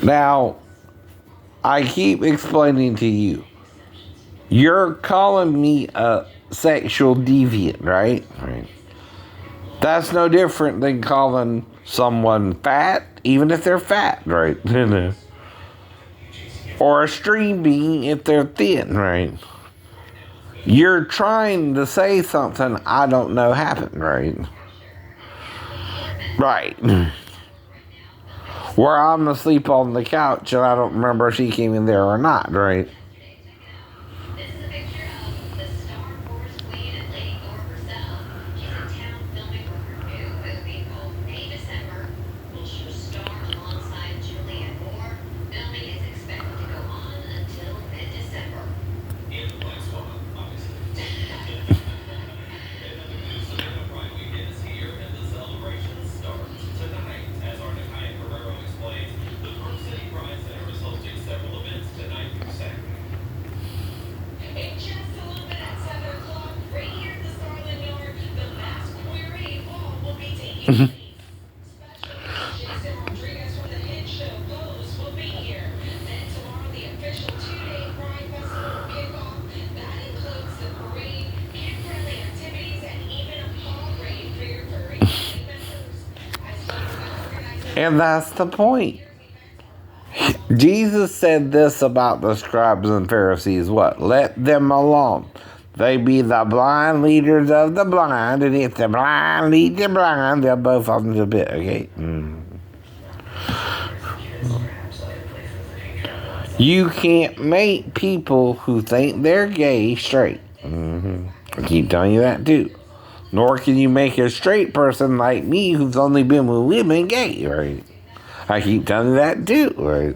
Now, I keep explaining to you. You're calling me a sexual deviant, right? Right. That's no different than calling someone fat, even if they're fat, right? Or a stream being if they're thin, right? You're trying to say something I don't know happened, right? Right. Where I'm asleep on the couch and I don't remember if she came in there or not, right? And that's the point. Jesus said this about the scribes and Pharisees, what? Let them alone. They be the blind leaders of the blind, and if the blind lead the blind, they'll both fall into the pit, okay? You can't make people who think they're gay straight. I keep telling you that too. Nor can you make a straight person like me who's only been with women gay, right? I keep telling you that too, right?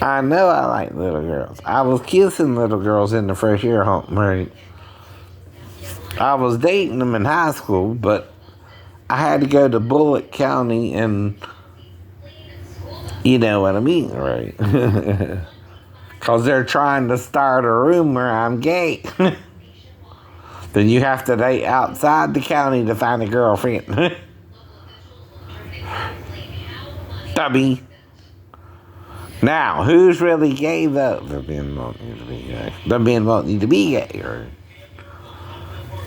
I know I like little girls. I was kissing little girls in the fresh air home, right? I was dating them in high school, but I had to go to Bullitt County and you know what I mean, right? Because they're trying to start a rumor I'm gay. Then you have to date outside the county to find a girlfriend. Dummy. Now, who's really gay though? The men want you to be gay. The men want you to be gay, right?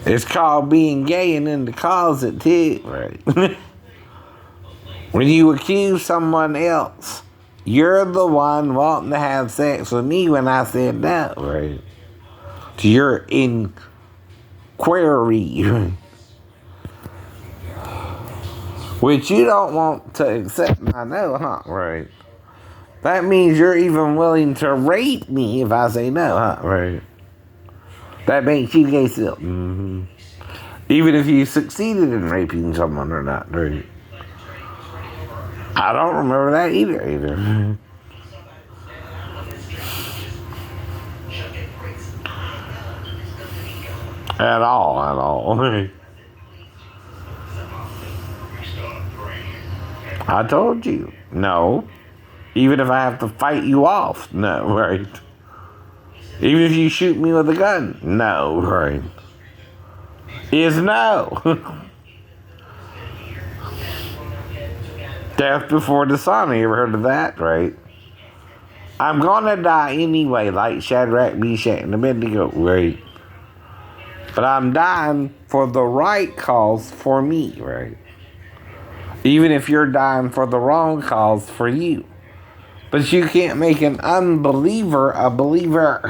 It's called being gay and in the closet too, right? When you accuse someone else, you're the one wanting to have sex with me when I said no, right? So you're in query, which you don't want to accept. I know, huh? Right. That means you're even willing to rape me if I say no, huh? Right. That makes you gay still. Even if you succeeded in raping someone or not, right? I don't remember that either. At all. I told you, no. Even if I have to fight you off, no, right? Even if you shoot me with a gun, no, right? Is no. Death before dishonor, you ever heard of that, right? I'm gonna die anyway, like Shadrach, Meshach, and Abednego, right? But I'm dying for the right cause for me, right? Even if you're dying for the wrong cause for you. But you can't make an unbeliever a believer.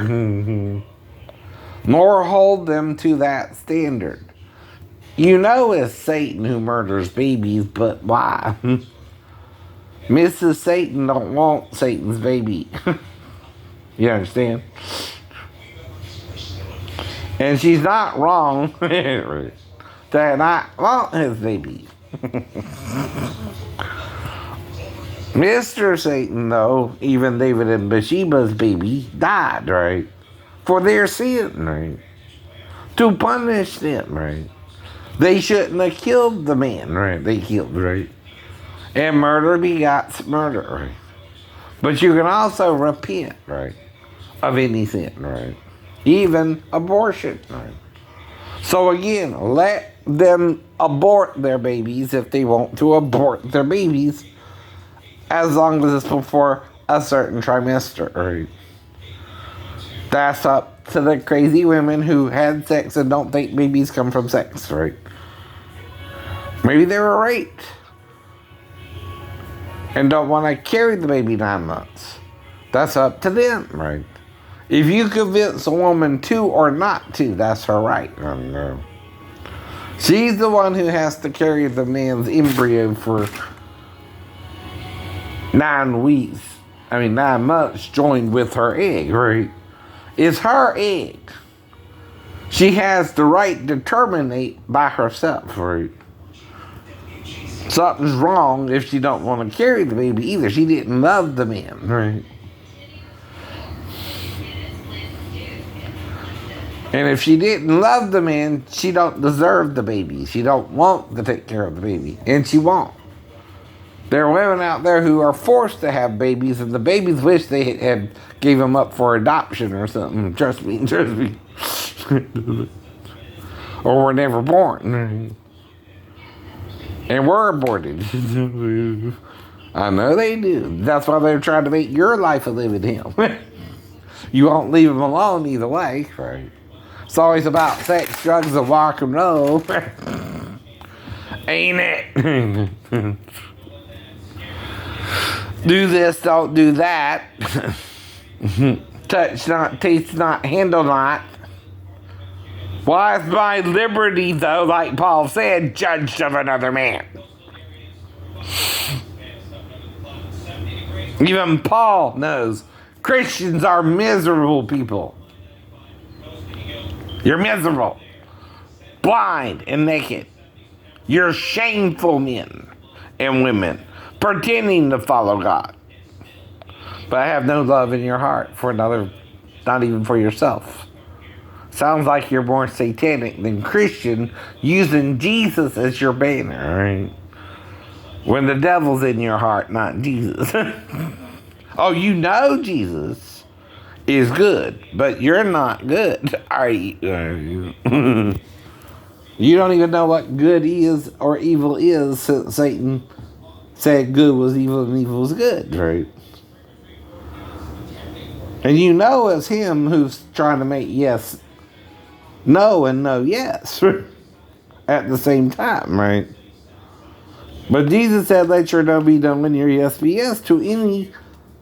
Nor hold them to that standard. You know it's Satan who murders babies, but why? Mrs. Satan don't want Satan's baby. You understand? And she's not wrong to not want his baby. Mr. Satan, though, even David and Bathsheba's baby, died, right? For their sin, right? To punish them, right? They shouldn't have killed the man, right? They killed, right? And murder begots murder, right? But you can also repent, right? Of any sin, right? Even abortion, right? So again, let them abort their babies if they want to abort their babies, as long as it's before a certain trimester. Right? That's up to the crazy women who had sex and don't think babies come from sex, right? Maybe they were raped and don't want to carry the baby 9 months. That's up to them, right? If you convince a woman to or not to, that's her right. She's the one who has to carry the man's embryo for 9 weeks. 9 months joined with her egg, right? It's her egg. She has the right to terminate by herself, right? Something's wrong if she don't want to carry the baby either. She didn't love the man, right? And if she didn't love the man, she don't deserve the baby. She don't want to take care of the baby. And she won't. There are women out there who are forced to have babies, and the babies wish they had gave them up for adoption or something. Trust me. Or were never born. And were aborted. I know they do. That's why they're trying to make your life a living hell. You won't leave them alone either way. Right? It's always about sex, drugs, and rock and roll. Ain't it? Do this, don't do that. Touch not, taste not, handle not. Why is my liberty, though, like Paul said, judged of another man? Even Paul knows Christians are miserable people. You're miserable, blind, and naked. You're shameful men and women, pretending to follow God. But I have no love in your heart for another, not even for yourself. Sounds like you're more satanic than Christian, using Jesus as your banner, right? When the devil's in your heart, not Jesus. Oh, you know Jesus is good, but you're not good, are you? You don't even know what good is or evil is, since Satan said good was evil and evil was good, right? And you know it's him who's trying to make yes no and no yes at the same time, right? But Jesus said, let your no be done when your yes be yes to any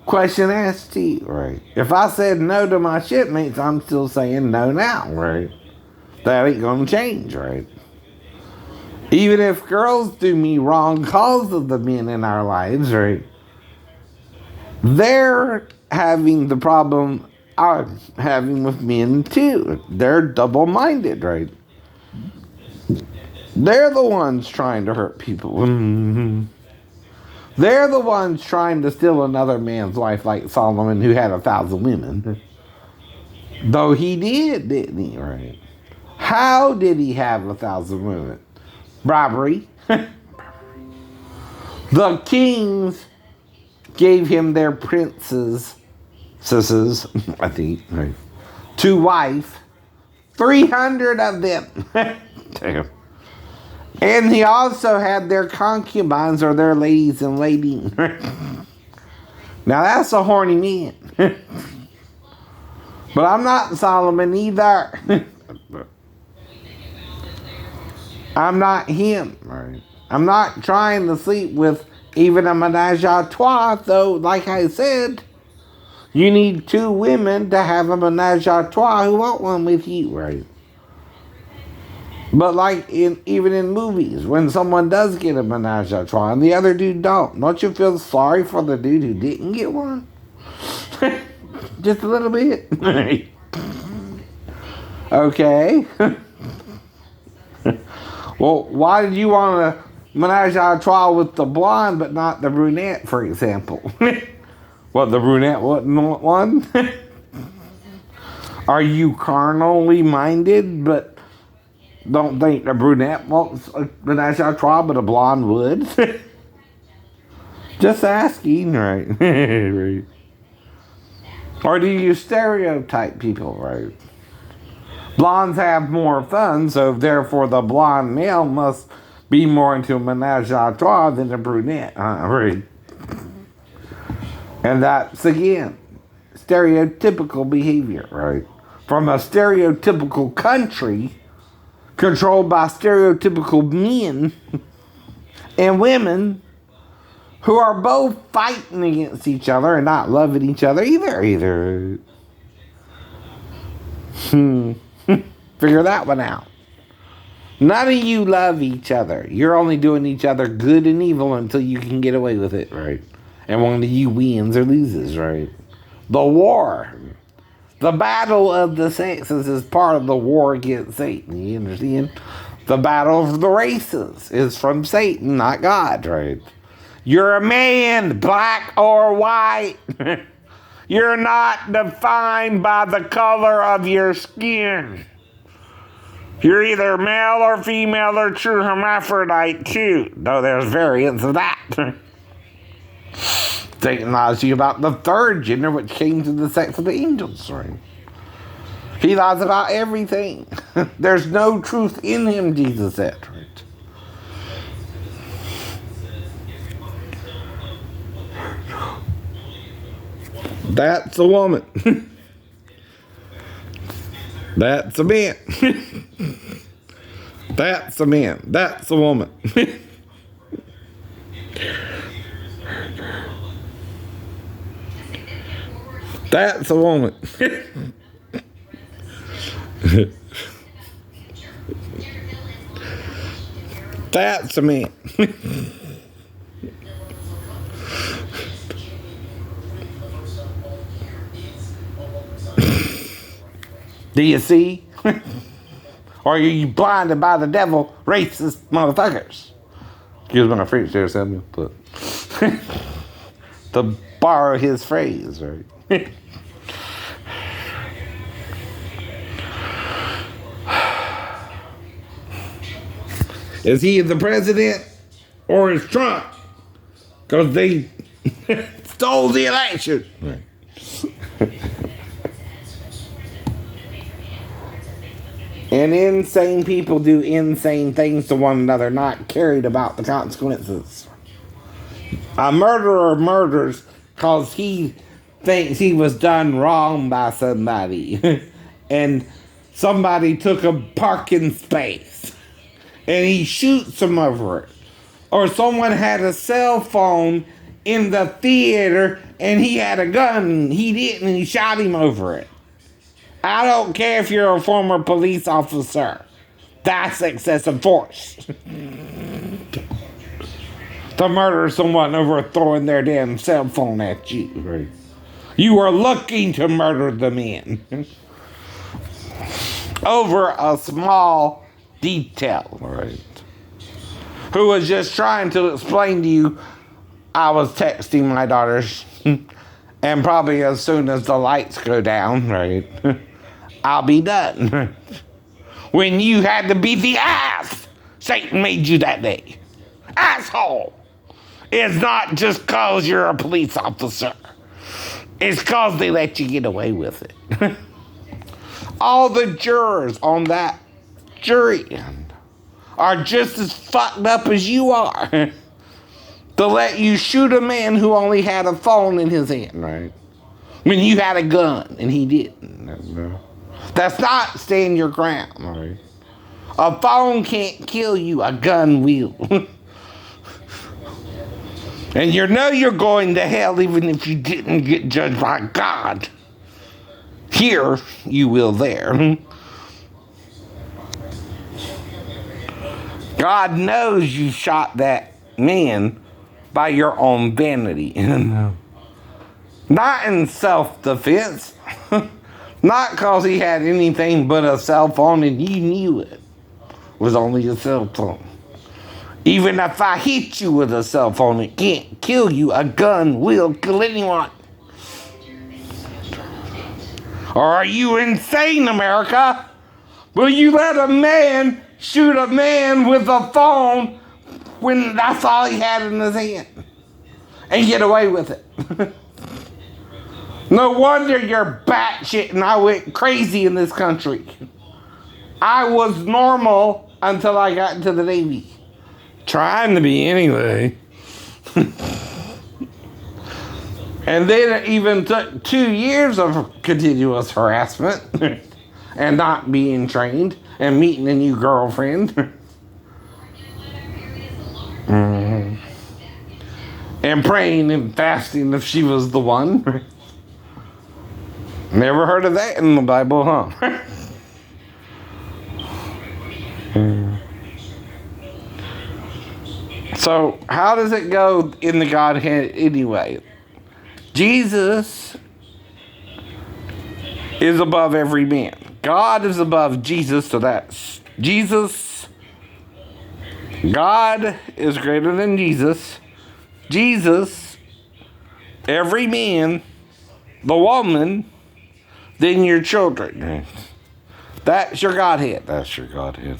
question asked to you, right? If I said no to my shipmates, I'm still saying no now, right? That ain't gonna change, right? Even if girls do me wrong because of the men in our lives, right? They're having the problem I'm having with men too. They're double-minded, right? They're the ones trying to hurt people. They're the ones trying to steal another man's life, like Solomon, who had 1,000 women. Though he did, didn't he, right? How did he have 1,000 women? Robbery. The kings gave him their princesses, I think, right, to wife, 300 of them. Damn. And he also had their concubines, or their ladies in waiting. Now that's a horny man. But I'm not Solomon either. I'm not him. Right? I'm not trying to sleep with even a menage a trois, though, like I said, you need 2 women to have a menage a trois who want one with you, right? But like even in movies, when someone does get a menage a trois and the other dude don't you feel sorry for the dude who didn't get one? Just a little bit. Okay. Well, why did you want a menage a trois with the blonde but not the brunette, for example? What, the brunette wasn't one? Are you carnally minded but don't think the brunette wants a menage a trois but a blonde would? Just asking, right? Right. Or do you stereotype people, right? Blondes have more fun, so therefore the blonde male must be more into a menage a trois than a brunette. Right? And that's, again, stereotypical behavior, right? From a stereotypical country controlled by stereotypical men and women who are both fighting against each other and not loving each other either. Figure that one out. None of you love each other. You're only doing each other good and evil until you can get away with it, right? And one of you wins or loses, right? The war. The battle of the sexes is part of the war against Satan. You understand? The battle of the races is from Satan, not God, right? You're a man, black or white. You're not defined by the color of your skin. You're either male or female or true hermaphrodite too, though there's variants of that. Satan lies to you about the third gender, which came to the sex of the angels, right? He lies about everything. There's no truth in him, Jesus said, right? That's a woman. That's a man. That's a man. That's a woman. That's a woman. That's a man. Do you see? Or are you blinded by the devil, racist motherfuckers? Excuse my French there, Samuel, but to borrow his phrase, right? Is he the president or is Trump? Because they stole the election. Right. And insane people do insane things to one another, not caring about the consequences. A murderer murders because he thinks he was done wrong by somebody. And somebody took a parking space. And he shoots him over it. Or someone had a cell phone in the theater and he had a gun and he didn't and he shot him over it. I don't care if you're a former police officer. That's excessive force. To murder someone over throwing their damn cell phone at you. Right? You are looking to murder the man. Over a small detail. Right? Who was just trying to explain to you, I was texting my daughters. And probably as soon as the lights go down, right? I'll be done. When you had to be the ass Satan made you that day. Asshole. It's not just because you're a police officer. It's because they let you get away with it. All the jurors on that jury are just as fucked up as you are. To let you shoot a man who only had a phone in his hand, right? When you had a gun and he didn't. That's not stand your ground, right? A phone can't kill you, a gun will. And you know you're going to hell even if you didn't get judged by God. Here, you will there. God knows you shot that man by your own vanity. Not in self-defense. Not because he had anything but a cell phone and you knew it was only a cell phone. Even if I hit you with a cell phone, it can't kill you. A gun will kill anyone. Or are you insane, America? Will you let a man shoot a man with a phone when that's all he had in his hand and get away with it? No wonder you're batshit and I went crazy in this country. I was normal until I got into the Navy. Trying to be anyway. And then it even took 2 years of continuous harassment and not being trained and meeting a new girlfriend. And praying and fasting if she was the one. Never heard of that in the Bible, huh? So, how does it go in the Godhead anyway? Jesus is above every man. God is above Jesus, so that's Jesus. God is greater than Jesus. Jesus, every man, the woman, then your children. That's your Godhead. That's your Godhead.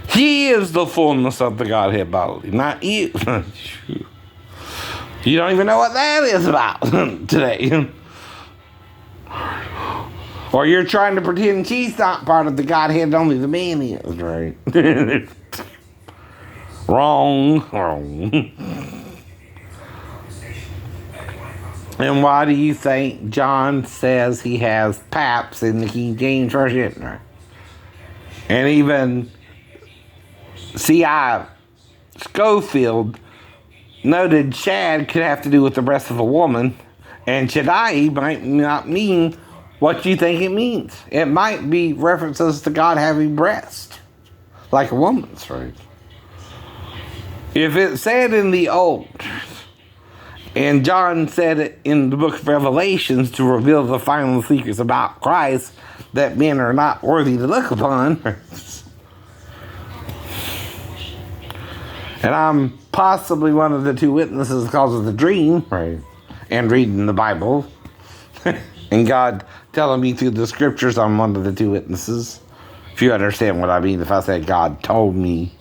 He is the fullness of the Godhead bodily, not you. You don't even know what that is about today. Or you're trying to pretend she's not part of the Godhead, only the man is, right? Wrong. And why do you think John says he has paps in the King James Version? And even C.I. Scofield noted shad could have to do with the breast of a woman, and Shaddai might not mean what you think it means. It might be references to God having breast, like a woman's, right? If it said in the Old, and John said it in the book of Revelations to reveal the final secrets about Christ that men are not worthy to look upon, and I'm possibly one of the two witnesses because of the dream, right? And reading the Bible. And God telling me through the scriptures I'm one of the two witnesses. If you understand what I mean, if I said God told me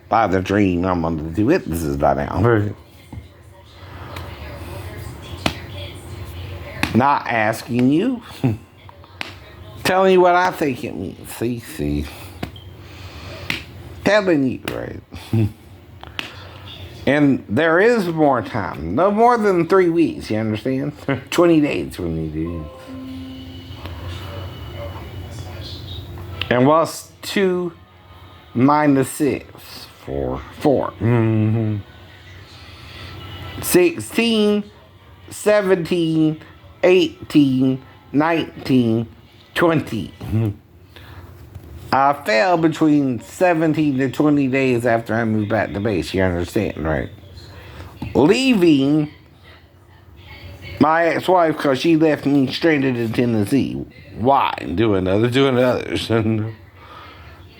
by the dream, I'm one of the two witnesses by now. Not asking you. Telling you what I think it means. See. Telling you, right? And there is more time. No more than 3 weeks, you understand? 20 days when you do. And what's 2 minus 6? 4. 4. 16, 17, 18, 19, 20. I fell between 17 to 20 days after I moved back to base, you understand, right? Leaving my ex-wife because she left me stranded in Tennessee. Why? Doing others.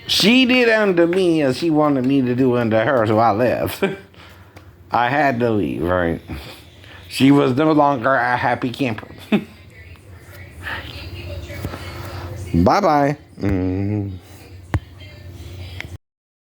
She did unto me as she wanted me to do unto her, so I left. I had to leave, right? She was no longer a happy camper. Bye-bye.